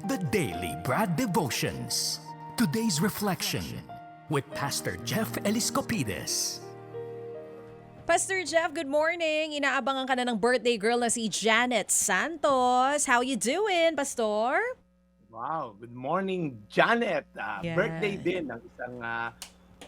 The Daily Brad Devotions. Today's reflection with Pastor Jeff Eliscopides. Pastor Jeff, good morning. Inaabangan ka na ng birthday girl na si Janet Santos. How you doing, Pastor? Wow, good morning, Janet. Yeah. Birthday din ng isang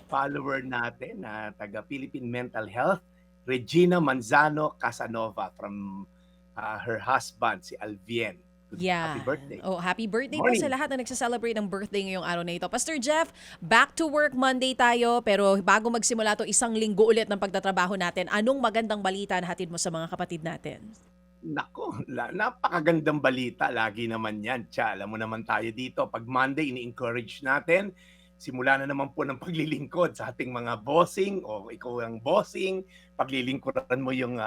follower natin na taga Philippine Mental Health, Regina Manzano Casanova from her husband, si Alvien. Happy birthday. Oh, happy birthday po Morning. sa lahat na nagsaselebrate ng birthday ngayong araw na ito. Pastor Jeff, back to work Monday tayo, pero bago magsimula to isang linggo ulit ng pagtatrabaho natin, anong magandang balita na hatid mo sa mga kapatid natin? Nako, napakagandang balita. Lagi naman yan. Alam mo naman tayo dito. Pag Monday, ini-encourage natin. Simula na naman po ng paglilingkod sa ating mga bossing o ikaw ang bossing. Paglilingkuran mo yung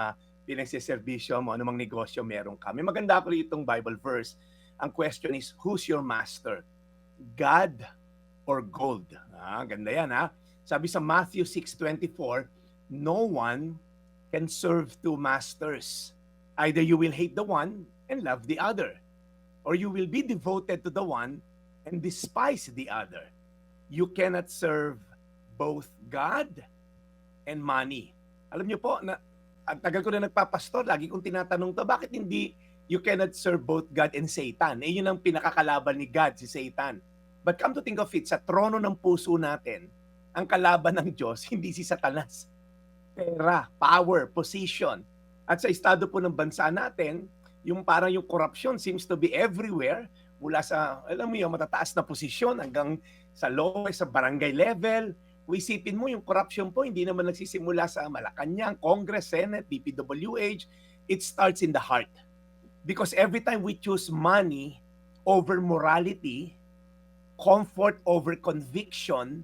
pinagsiservisyo mo, anumang negosyo meron ka. May maganda ako itong Bible verse. Ang question is, who's your master? God or gold? Ganda yan ha. Sabi sa Matthew 6:24, no one can serve two masters. Either you will hate the one and love the other, or you will be devoted to the one and despise the other. You cannot serve both God and money. Alam niyo po, ang tagal ko na nagpapastor, lagi kong tinatanong to, bakit hindi you cannot serve both God and Satan? Yun ang pinakakalaban ni God, si Satan. But come to think of it, sa trono ng puso natin, ang kalaban ng Diyos, hindi si Satanas. Pera, power, position. At sa estado po ng bansa natin, yung parang yung corruption seems to be everywhere, mula sa, alam mo yung matataas na posisyon hanggang sa low, sa barangay level. Isipin mo yung corruption po, hindi naman nagsisimula sa Malacanang, Congress, Senate, DPWH. It starts in the heart. Because every time we choose money over morality, comfort over conviction,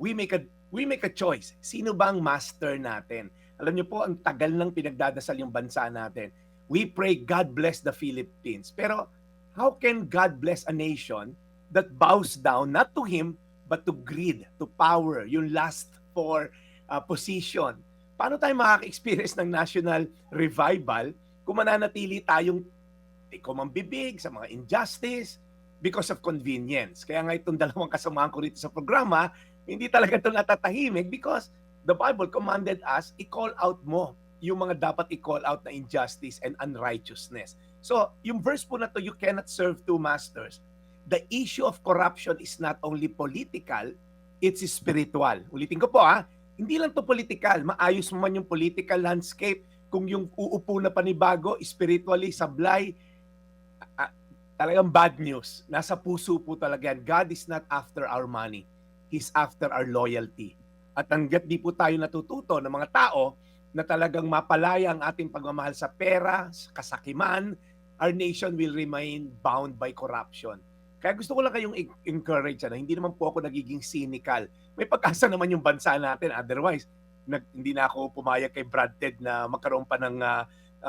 we make a choice. Sino ba ang master natin? Alam niyo po, ang tagal ng pinagdadasal yung bansa natin. We pray, God bless the Philippines. Pero how can God bless a nation that bows down not to Him, but to greed, to power, yung lust for position? Paano tayo makaka-experience ng national revival kung mananatili tayong kumambibig sa mga injustice because of convenience? Kaya nga itong dalawang kasamahan ko rito sa programa, hindi talaga ito natatahimik because the Bible commanded us, i-call out mo yung mga dapat i-call out na injustice and unrighteousness. So, yung verse po na to, you cannot serve two masters. The issue of corruption is not only political, it's spiritual. Ulitin ko po hindi lang to political. Maayos mo man yung political landscape. Kung yung uupo na panibago, spiritually, sablay, talagang bad news. Nasa puso po talaga yan. God is not after our money. He's after our loyalty. At hanggat di po tayo natututo ng mga tao na talagang mapalaya ang ating pagmamahal sa pera, sa kasakiman, our nation will remain bound by corruption. Kaya gusto ko lang kayong encourage na hindi naman po ako nagiging cynical. May pag-asa naman yung bansa natin. Otherwise, hindi na ako pumayag kay Brad Ted na magkaroon pa ng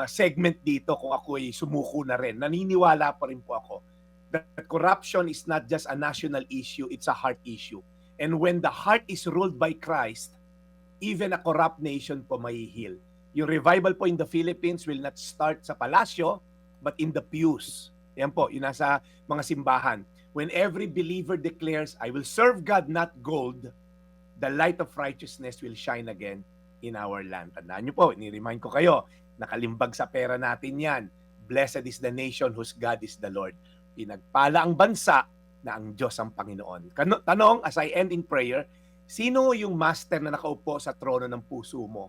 segment dito kung ako ay sumuko na rin. Naniniwala pa rin po ako that corruption is not just a national issue, it's a heart issue. And when the heart is ruled by Christ, even a corrupt nation po may heal. Yung revival po in the Philippines will not start sa palasyo, but in the pews. Yan po, yun nasa mga simbahan. When every believer declares, I will serve God, not gold, the light of righteousness will shine again in our land. Tandaan nyo po, ni-remind ko kayo, nakalimbag sa pera natin yan. Blessed is the nation whose God is the Lord. Pinagpala ang bansa na ang Diyos ang Panginoon. Tanong, as I end in prayer, sino yung master na nakaupo sa trono ng puso mo?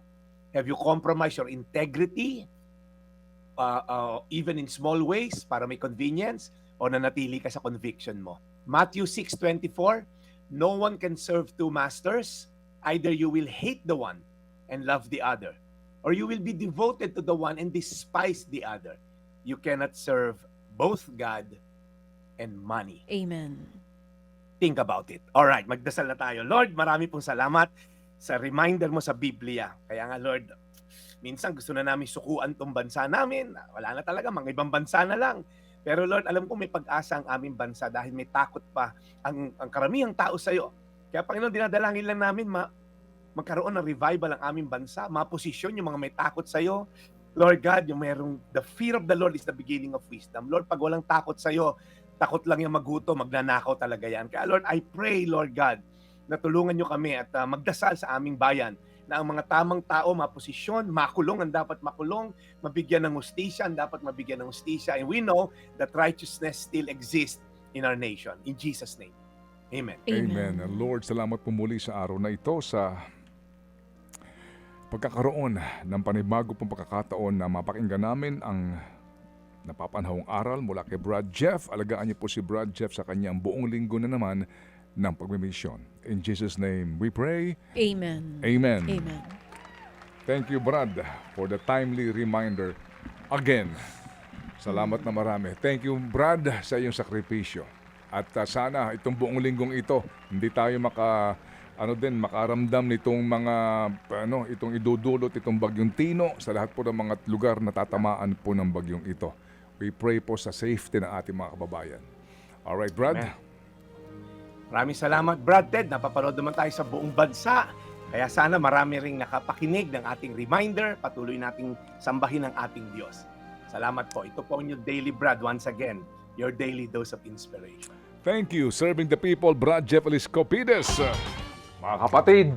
Have you compromised your integrity? Even in small ways para may convenience o nanatili ka sa conviction mo. Matthew 6:24, no one can serve two masters. Either you will hate the one and love the other, or you will be devoted to the one and despise the other. You cannot serve both God and money. Amen. Think about it. All right, magdasal na tayo. Lord, marami pong salamat sa reminder mo sa Biblia. Kaya nga, Lord, minsan gusto na namin sukuan tong bansa namin. Wala na talaga, mga ibang bansa na lang. Pero Lord, alam ko may pag-asa ang aming bansa dahil may takot pa ang karamihang tao sa iyo. Kaya Panginoon, dinadalangin lang namin magkaroon ng revival ang aming bansa, maposisyon yung mga may takot sa iyo. Lord God, yung merong, the fear of the Lord is the beginning of wisdom. Lord, pag walang takot sa iyo, takot lang yung magutom, magnanakaw talaga yan. Kaya Lord, I pray, Lord God, na tulungan nyo kami at magdasal sa aming bayan na ang mga tamang tao, maposisyon, makulong ang dapat makulong, mabigyan ng hustisya ang dapat mabigyan ng hustisya. And we know that righteousness still exists in our nation. In Jesus' name. Amen. Amen. Lord, salamat po muli sa araw na ito sa pagkakaroon ng panibago pong pagkakataon na mapakinggan namin ang napapanahong aral mula kay Brad Jeff. Alagaan niyo po si Brad Jeff sa kanyang buong linggo na naman ng pagmimisyon. In Jesus' name we pray. Amen. Amen. Amen. Thank you, Brad, for the timely reminder again. Salamat na marami. Thank you, Brad, sa iyong sakripisyo. At sana itong buong linggong ito, hindi tayo makaramdam nitong mga itong idudulot itong bagyong Tino sa lahat po ng mga lugar na tatamaan po ng bagyong ito. We pray po sa safety ng ating mga kababayan. All right, Brad. Amen. Maraming salamat, Brad Ted. Napapanood naman tayo sa buong bansa. Kaya sana marami ring nakapakinig ng ating reminder. Patuloy nating sambahin ang ating Diyos. Salamat po. Ito po ang inyong Daily Brad. Once again, your daily dose of inspiration. Thank you. Serving the people, Brad Jeff Eliscopides. Mga kapatid,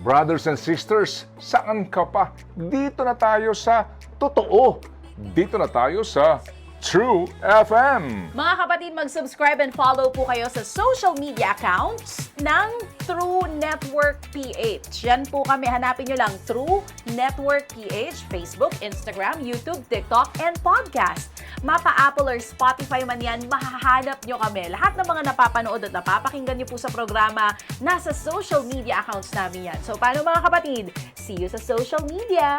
brothers and sisters, saan ka pa? Dito na tayo sa totoo. Dito na tayo sa True FM. Mga kapatid, mag-subscribe and follow po kayo sa social media accounts ng True Network PH. Yan po kami, hanapin nyo lang True Network PH, Facebook, Instagram, YouTube, TikTok, and podcast. Mapa Apple or Spotify man yan, mahahanap nyo kami. Lahat ng mga napapanood at napapakinggan nyo po sa programa, nasa social media accounts namin yan. So paano mga kapatid? See you sa social media!